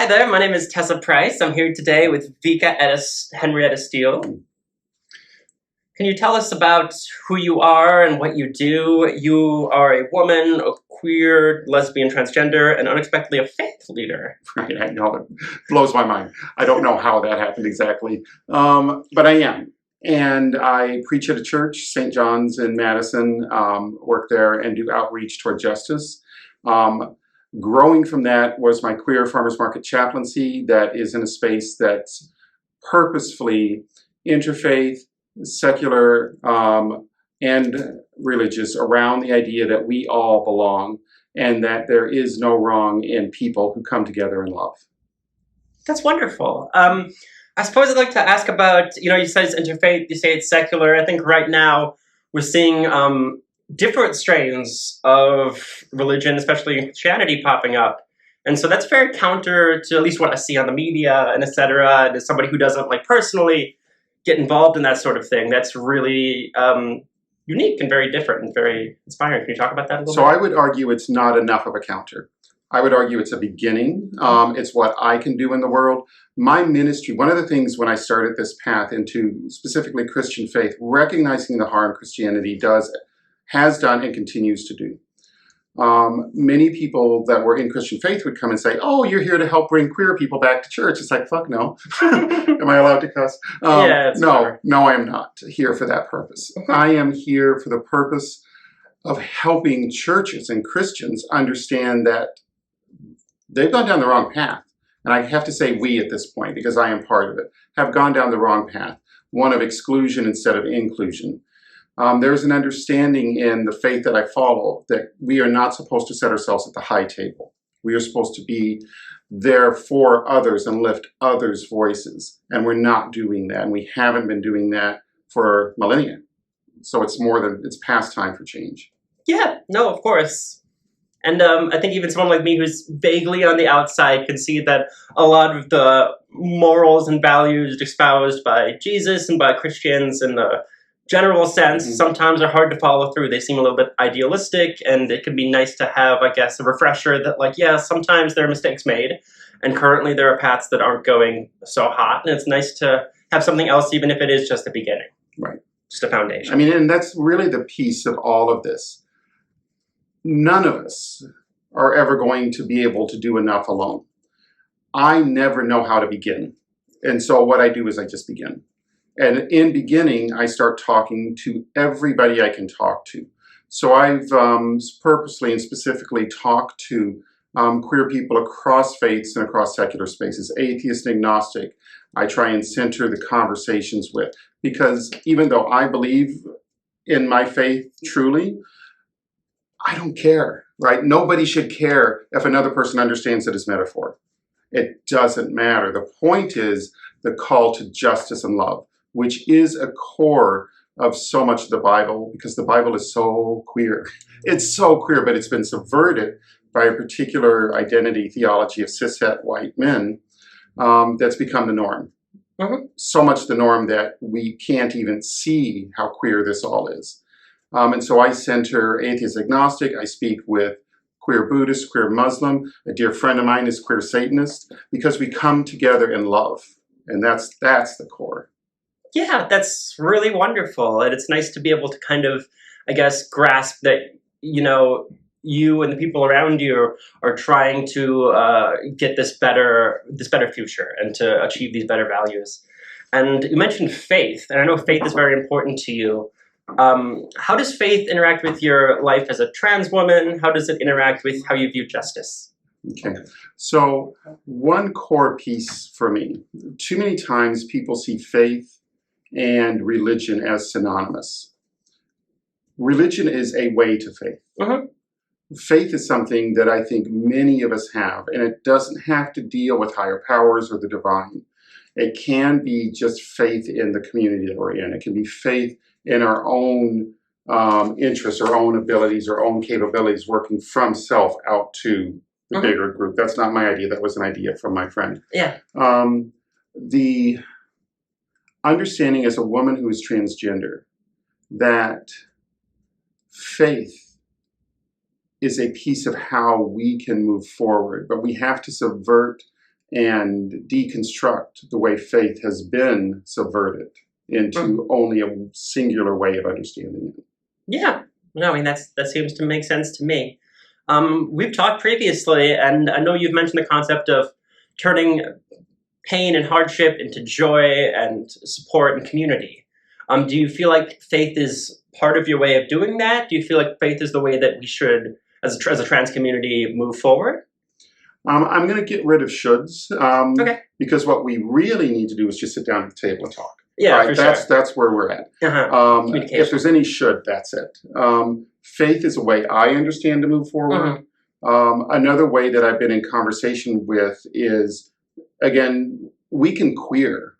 Hi there, my name is Tessa Price. I'm here today with Vica-Etta Henrietta. Can you tell us about who you are and what you do? You are a woman, a queer, lesbian, transgender, and unexpectedly a faith leader. Right, I know, it blows my mind. I don't know how that happened exactly, but I am. And I preach at a church, St. John's in Madison, work there and do outreach toward justice. Growing from that was my queer farmers market chaplaincy that is in a space that's purposefully interfaith, secular, and religious around the idea that we all belong and that there is no wrong in people who come together in love. That's wonderful. I suppose I'd like to ask about, you say it's interfaith, you say it's secular. I think right now we're seeing different strains of religion, especially in Christianity, popping up. And so that's very counter to at least what I see on the media and et cetera. And as somebody who doesn't personally get involved in that sort of thing, that's really unique and very different and very inspiring. Can you talk about that a little bit? So I would argue it's not enough of a counter. I would argue it's a beginning. It's what I can do in the world. My ministry, one of the things when I started this path into specifically Christian faith, recognizing the harm Christianity has done and continues to do. Many people that were in Christian faith would come and say, oh, you're here to help bring queer people back to church. It's like, fuck no. Am I allowed to cuss? Yeah, no, I am not here for that purpose. I am here for the purpose of helping churches and Christians understand that they've gone down the wrong path. And I have to say we at this point, because I am part of it, have gone down the wrong path, one of exclusion instead of inclusion. There's an understanding in the faith that I follow that we are not supposed to set ourselves at the high table. We are supposed to be there for others and lift others' voices. And we're not doing that. And we haven't been doing that for millennia. So it's past time for change. Yeah, no, of course. And I think even someone like me who's vaguely on the outside can see that a lot of the morals and values espoused by Jesus and by Christians in the general sense sometimes are hard to follow through. They seem a little bit idealistic, and it can be nice to have, I guess, a refresher that, yeah, sometimes there are mistakes made, and currently there are paths that aren't going so hot, and it's nice to have something else, even if it is just the beginning. Right. Just a foundation. I mean, and that's really the piece of all of this. None of us are ever going to be able to do enough alone. I never know how to begin. And so what I do is I just begin. And in beginning, I start talking to everybody I can talk to. So I've purposely and specifically talked to queer people across faiths and across secular spaces, atheist and agnostic. I try and center the conversations with, because even though I believe in my faith truly, I don't care, right? Nobody should care if another person understands it as metaphor. It doesn't matter. The point is the call to justice and love, which is a core of so much of the Bible, because the Bible is so queer. It's so queer, but it's been subverted by a particular identity theology of cishet white men that's become the norm. So much the norm that we can't even see how queer this all is. And so I center atheist agnostic. I speak with queer Buddhist, queer Muslim. A dear friend of mine is queer Satanist, because we come together in love. And that's the core. Yeah, that's really wonderful. And it's nice to be able to kind of, I guess, grasp that, you and the people around you are trying to get this better future and to achieve these better values. And you mentioned faith, and I know faith is very important to you. How does faith interact with your life as a trans woman? How does it interact with how you view justice? Okay, so one core piece for me, too many times people see faith and religion as synonymous. Religion is a way to faith. Faith is something that I think many of us have, and it doesn't have to deal with higher powers or the divine. It can be just faith in the community that we're in. It can be faith in our own interests, our own abilities, our own capabilities, working from self out to the bigger group. That's not my idea. That was an idea from my friend. Yeah. The understanding as a woman who is transgender that faith is a piece of how we can move forward, but we have to subvert and deconstruct the way faith has been subverted into only a singular way of understanding it. Yeah, no, I mean that seems to make sense to me. We've talked previously, and I know you've mentioned the concept of turning pain and hardship into joy and support and community. Do you feel like faith is part of your way of doing that? Do you feel like faith is the way that we should, as a trans community, move forward? I'm going to get rid of shoulds, Okay. because what we really need to do is just sit down at the table and talk. Yeah, right? for sure. That's where we're at. Communication. If there's any should, that's it. Faith is a way I understand to move forward. Another way that I've been in conversation with is, again, we can queer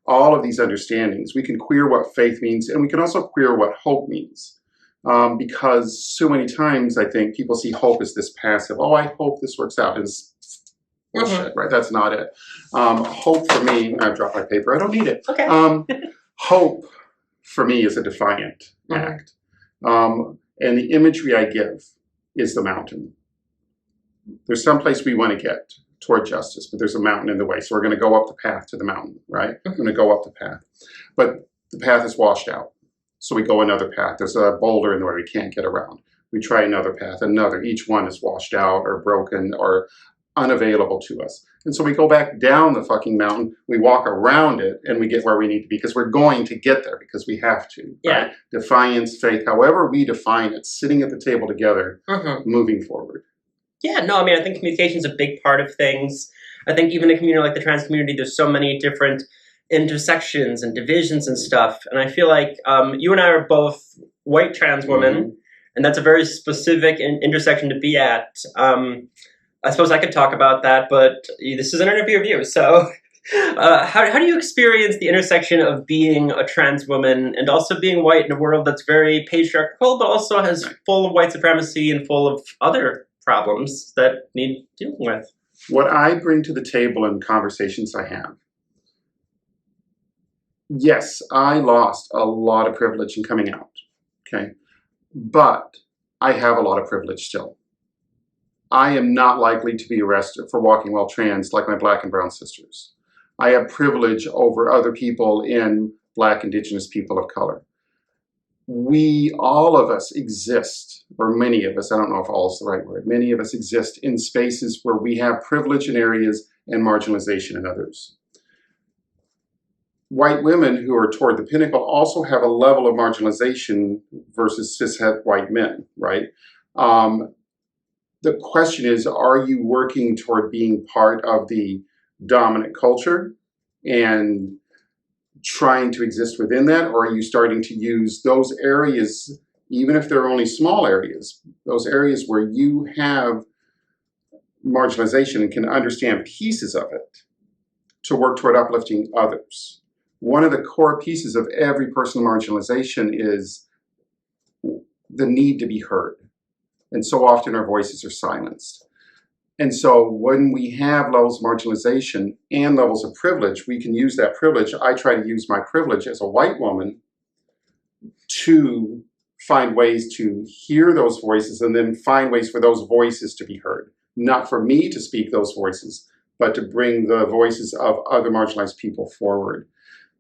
all of these understandings. We can queer what faith means, and we can also queer what hope means. Because so many times I think people see hope as this passive, oh, I hope this works out. It's bullshit, right? That's not it. Hope for me, I've dropped my paper, I don't need it. Okay. Hope for me is a defiant act. And the imagery I give is the mountain. There's some place we want to get toward justice, but there's a mountain in the way. So we're going to go up the path to the mountain, right? We're going to go up the path. But the path is washed out. So we go another path. There's a boulder in the way we can't get around. We try another path, another. Each one is washed out or broken or unavailable to us. And so we go back down the fucking mountain, we walk around it, and we get where we need to be because we're going to get there because we have to. Yeah. Right? Defiance, faith, however we define it, sitting at the table together, moving forward. Yeah, no, I mean, I think communication is a big part of things. I think even a community like the trans community, there's so many different intersections and divisions and stuff. And I feel like you and I are both white trans women, and that's a very specific intersection to be at. I suppose I could talk about that, but this is an interview of you. So how do you experience the intersection of being a trans woman and also being white in a world that's very patriarchal, but also has full of white supremacy and full of other problems that need dealing with? What I bring to the table in conversations I have, yes, I lost a lot of privilege in coming out, okay? But I have a lot of privilege still. I am not likely to be arrested for walking while trans like my black and brown sisters. I have privilege over other people in black, indigenous people of color. We, all of us exist, or many of us, I don't know if all is the right word, many of us exist in spaces where we have privilege in areas and marginalization in others. White women who are toward the pinnacle also have a level of marginalization versus cishet white men, right? The question is, are you working toward being part of the dominant culture and trying to exist within that, or are you starting to use those areas, even if they're only small areas, those areas where you have marginalization and can understand pieces of it to work toward uplifting others? One of the core pieces of every personal marginalization is the need to be heard. And so often our voices are silenced. And so when we have levels of marginalization and levels of privilege, we can use that privilege. I try to use my privilege as a white woman to find ways to hear those voices and then find ways for those voices to be heard. Not for me to speak those voices, but to bring the voices of other marginalized people forward.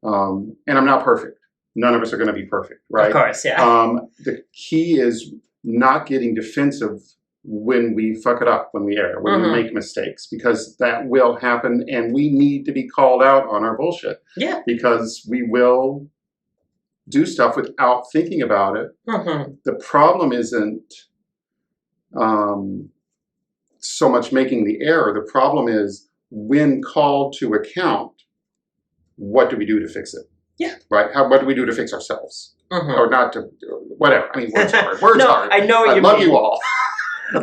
And I'm not perfect. None of us are going to be perfect, right? Of course, yeah. The key is not getting defensive when we fuck it up, when we err, when we make mistakes, because that will happen, and we need to be called out on our bullshit. Yeah. Because we will do stuff without thinking about it. The problem isn't so much making the error. The problem is when called to account, what do we do to fix it? Yeah. Right? What do we do to fix ourselves? Or not to, whatever. I mean, words are hard. Words no, are hard. I know what you mean. I love you all.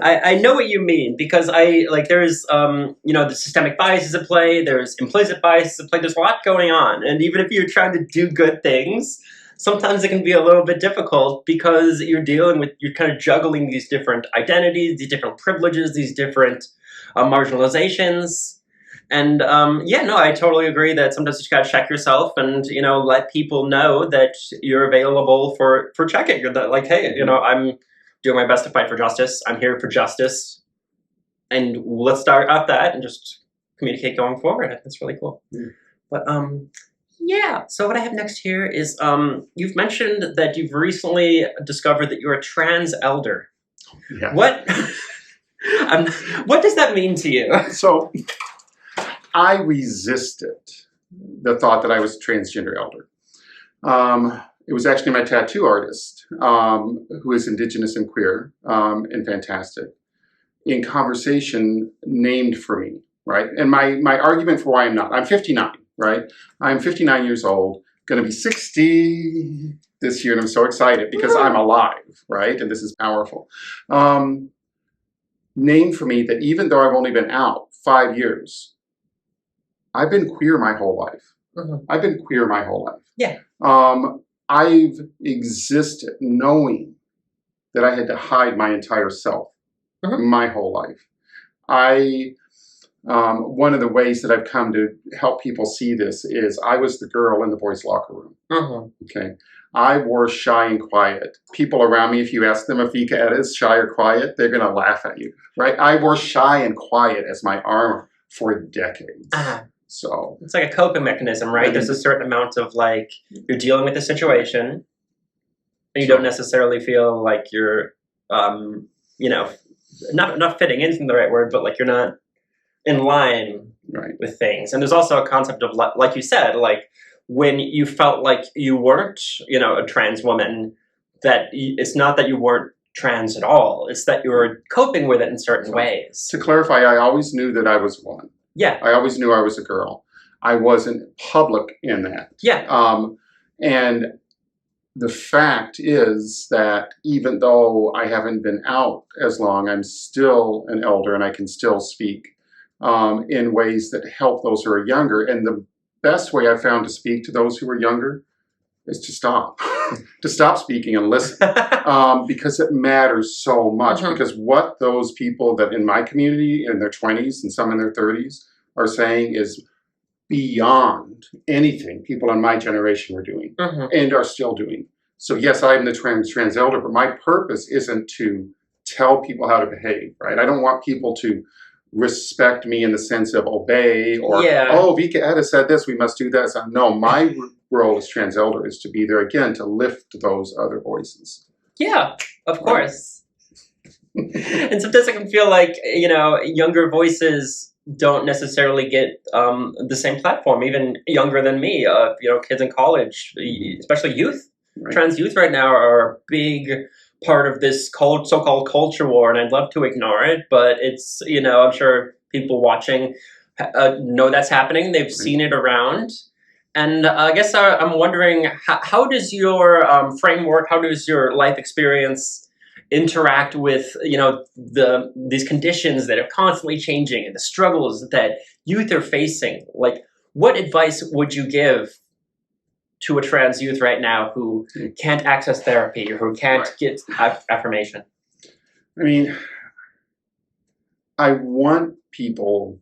I know what you mean, because there's the systemic biases at play, there's implicit biases at play, there's a lot going on. And even if you're trying to do good things, sometimes it can be a little bit difficult because you're kind of juggling these different identities, these different privileges, these different marginalizations. And I totally agree that sometimes you gotta check yourself and, let people know that you're available for checking. That, like, hey, I'm doing my best to fight for justice. I'm here for justice. And let's start at that and just communicate going forward. That's really cool. But yeah. So what I have next here is you've mentioned that you've recently discovered that you're a trans elder. Yeah. What? What does that mean to you? So I resisted the thought that I was a transgender elder. It was actually my tattoo artist, who is Indigenous and queer, and fantastic, in conversation named for me, right? And my argument for why I'm not, I'm 59, right? I'm 59 years old, going to be 60 this year, and I'm so excited because I'm alive, right? And this is powerful. Named for me that even though I've only been out 5 years, I've been queer my whole life. I've been queer my whole life. Yeah. I've existed knowing that I had to hide my entire self my whole life. One of the ways that I've come to help people see this is I was the girl in the boys' locker room. Okay. I wore shy and quiet. People around me, if you ask them if Vica-Etta is shy or quiet, they're going to laugh at you, right? I wore shy and quiet as my armor for decades. So it's like a coping mechanism, right? There's a certain amount of like you're dealing with the situation, and you don't necessarily feel like you're, you know, not fitting in the right word, but like you're not in line with things. And there's also a concept of like you said, like when you felt like you weren't, you know, a trans woman, that it's not that you weren't trans at all. It's that you were coping with it in certain ways. To clarify, I always knew that I was a woman. Yeah. I always knew I was a girl. I wasn't public in that. Yeah. And the fact is that even though I haven't been out as long, I'm still an elder and I can still speak in ways that help those who are younger. And the best way I found to speak to those who are younger is to stop, to stop speaking and listen, because it matters so much. Because what those people that in my community in their 20s and some in their 30s are saying is beyond anything people in my generation were doing and are still doing. So yes, I am the trans elder, but my purpose isn't to tell people how to behave, right? I don't want people to respect me in the sense of obey or, oh, Vica-Etta said this, we must do that. So, no, my role as trans elder is to be there again to lift those other voices. Yeah, of course. And sometimes I can feel like, you know, younger voices don't necessarily get the same platform, even younger than me, you know, kids in college, especially youth. Trans youth right now are a big part of this so-called culture war, and I'd love to ignore it, but it's, you know, I'm sure people watching know that's happening. They've seen it around. And I guess I'm wondering, how does your framework, how does your life experience interact with, you know, these conditions that are constantly changing and the struggles that youth are facing? Like, what advice would you give to a trans youth right now who can't access therapy or who can't get affirmation? I mean, I want people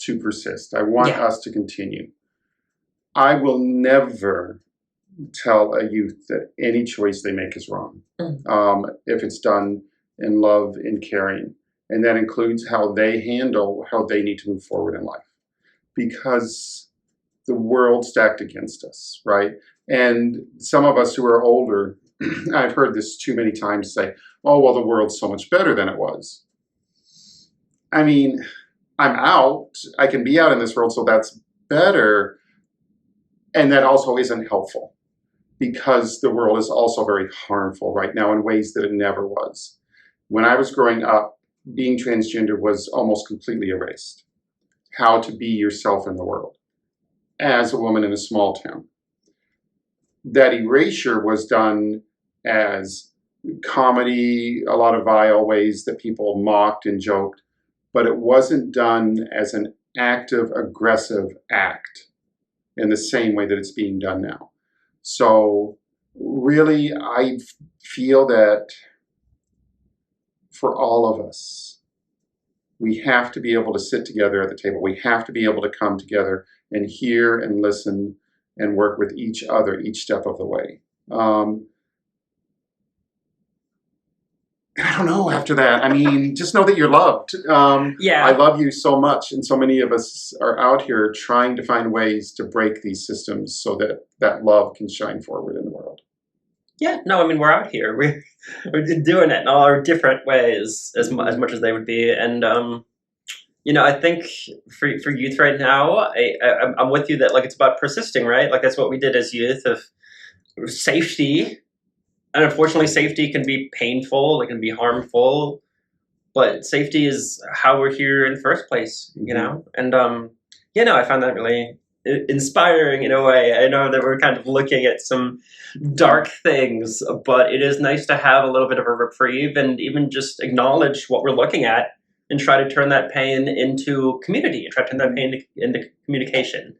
to persist. I want us to continue. I will never tell a youth that any choice they make is wrong, if it's done in love and caring. And that includes how they handle how they need to move forward in life. Because the world stacked against us, right? And some of us who are older, I've heard this too many times say, oh, well, the world's so much better than it was. I mean, I'm out. I can be out in this world, so that's better. And that also isn't helpful because the world is also very harmful right now in ways that it never was. When I was growing up, being transgender was almost completely erased. How to be yourself in the world as a woman in a small town. That erasure was done as comedy, a lot of vile ways that people mocked and joked, but it wasn't done as an active, aggressive act in the same way that it's being done now. So really, I feel that for all of us, we have to be able to sit together at the table. We have to be able to come together and hear and listen and work with each other each step of the way. I don't know after that. I mean, just know that you're loved. Yeah. I love you so much. And so many of us are out here trying to find ways to break these systems so that that love can shine forward in the world. Yeah, no, I mean, we're out here. We're doing it in all our different ways, as much as they would be. And, I think for youth right now, I'm with you that, like, it's about persisting, right? Like, that's what we did as youth, of safety. And unfortunately, safety can be painful, it can be harmful, but safety is how we're here in the first place, And, I found that really inspiring in a way. I know that we're kind of looking at some dark things, but it is nice to have a little bit of a reprieve and even just acknowledge what we're looking at and try to turn that pain into community and try to turn that pain into communication.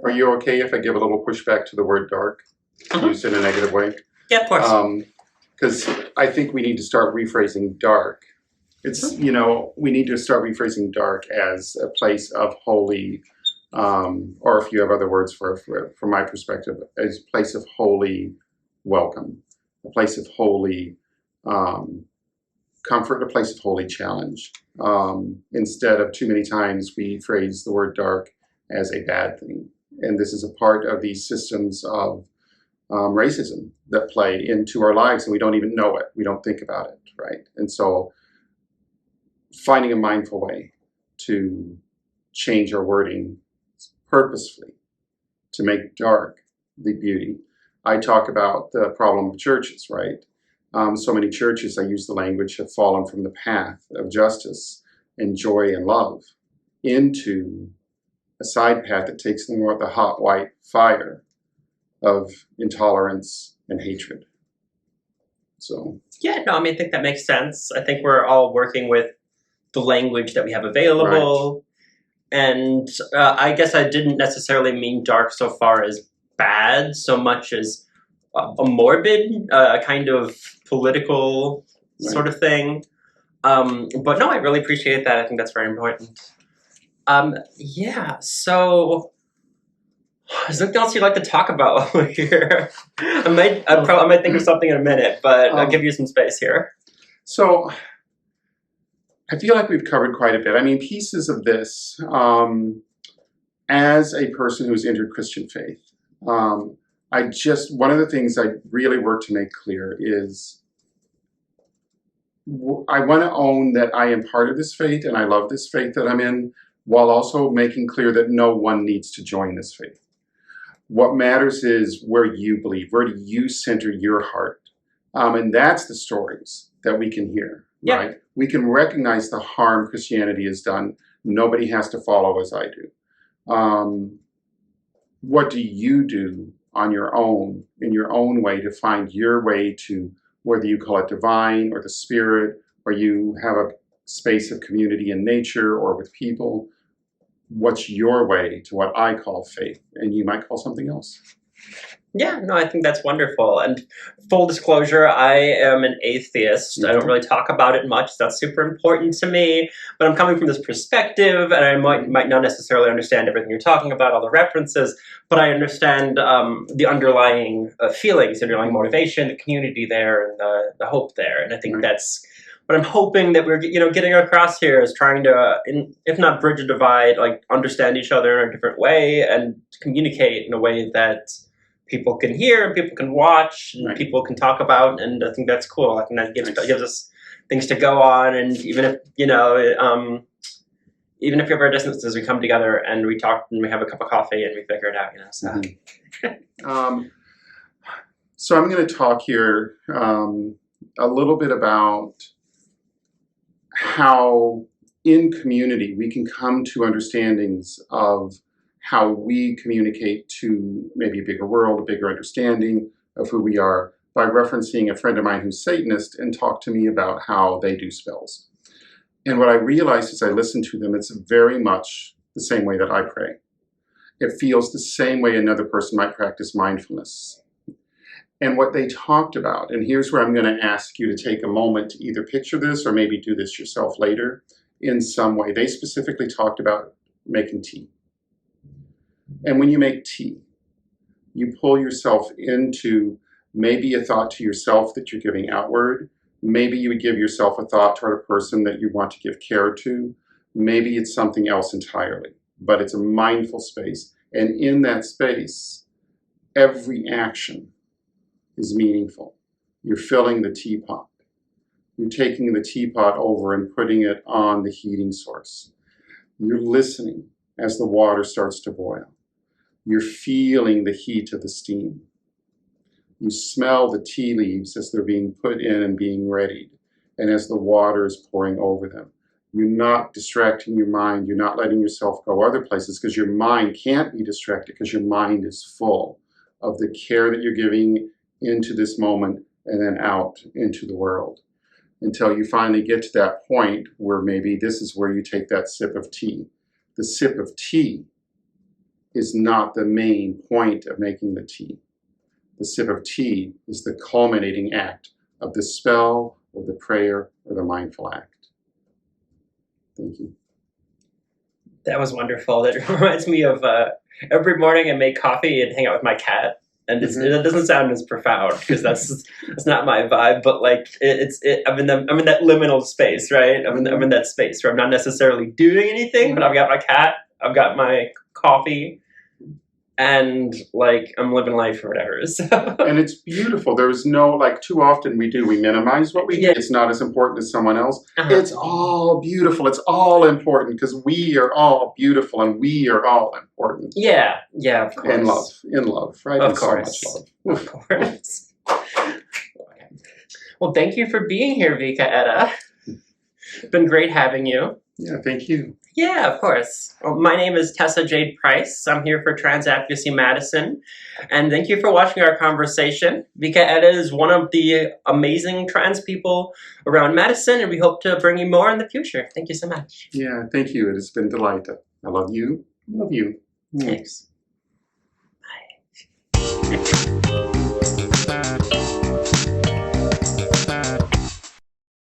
Are you okay if I give a little pushback to the word dark, used in a negative way? Yeah, of course. Because I think we need to start rephrasing dark. It's, we need to start rephrasing dark as a place of holy, or if you have other words from my perspective, as a place of holy welcome, a place of holy comfort, a place of holy challenge. Instead of too many times we phrase the word dark as a bad thing. And this is a part of these systems of racism that play into our lives, and we don't even know it. We don't think about it, right? And so finding a mindful way to change our wording purposefully to make dark the beauty. I talk about the problem of churches, right? So many churches, I use the language, have fallen from the path of justice and joy and love into a side path that takes them with the hot white fire of intolerance and hatred. So yeah, no, I mean, I think that makes sense. I think we're all working with the language that we have available. Right. And I guess I didn't necessarily mean dark so far as bad, so much as a morbid, kind of political sort of thing. But no, I really appreciate that. I think that's very important. So is there anything else you'd like to talk about while we're here? I might think of something in a minute, but I'll give you some space here. So I feel like we've covered quite a bit. I mean, pieces of this, as a person who's entered Christian faith, one of the things I really work to make clear is I want to own that I am part of this faith and I love this faith that I'm in, while also making clear that no one needs to join this faith. What matters is where you believe, where do you center your heart? And that's the stories that we can hear, right? We can recognize the harm Christianity has done. Nobody has to follow as I do. What do you do on your own, in your own way, to find your way to, whether you call it divine or the spirit, or you have a space of community in nature or with people? What's your way to what I call faith, and you might call something else? Yeah, no, I think that's wonderful. And full disclosure, I am an atheist. I don't really talk about it much. That's super important to me. But I'm coming from this perspective, and I might not necessarily understand everything you're talking about, all the references, but I understand the underlying feelings, the underlying motivation, the community there, and the hope there. And I think that's what I'm hoping that we're getting across here, is trying to, if not bridge a divide, like understand each other in a different way and communicate in a way that people can hear, and people can watch, and people can talk about, and I think that's cool. I think that gives us things to go on, and even if even if you have our distances, we come together and we talk and we have a cup of coffee and we figure it out. So. So I'm going to talk here a little bit about how in community we can come to understandings of how we communicate to maybe a bigger world, a bigger understanding of who we are, by referencing a friend of mine who's Satanist and talk to me about how they do spells. And what I realized as I listened to them, it's very much the same way that I pray. It feels the same way another person might practice mindfulness. And what they talked about, and here's where I'm going to ask you to take a moment to either picture this or maybe do this yourself later in some way. They specifically talked about making tea. And when you make tea, you pull yourself into maybe a thought to yourself that you're giving outward, Maybe you would give yourself a thought toward a person that you want to give care to. Maybe it's something else entirely, but it's a mindful space. And in that space, every action is meaningful. You're filling the teapot. You're taking the teapot over and putting it on the heating source. You're listening as the water starts to boil. You're feeling the heat of the steam. You smell the tea leaves as they're being put in and being readied, and as the water is pouring over them. You're not distracting your mind. You're not letting yourself go other places, because your mind can't be distracted, because your mind is full of the care that you're giving into this moment and then out into the world, until you finally get to that point where maybe this is where you take that sip of tea. The sip of tea is not the main point of making the tea. The sip of tea is the culminating act of the spell or the prayer or the mindful act. Thank you. That was wonderful. That reminds me of every morning I make coffee and hang out with my cat. And it doesn't sound as profound, because that's not my vibe. But like I'm in that liminal space, right? I'm in that space where I'm not necessarily doing anything, but I've got my cat, I've got my coffee, and like I'm living life or whatever. So. And it's beautiful. There's no, like, too often we minimize what we do. It's not as important as someone else. It's all beautiful. It's all important, because we are all beautiful and we are all important. Yeah, of course. In love, right? Of and course. So much love. Of course. Well, thank you for being here, Vica-Etta. It's been great having you. Yeah, thank you. Yeah, of course. Well, my name is Tessa Jade Price. I'm here for Trans Advocacy Madison. And thank you for watching our conversation. Vica-Etta is one of the amazing trans people around Madison, and we hope to bring you more in the future. Thank you so much. Yeah, thank you. It has been delightful. I love you. Love you. Thanks. Bye.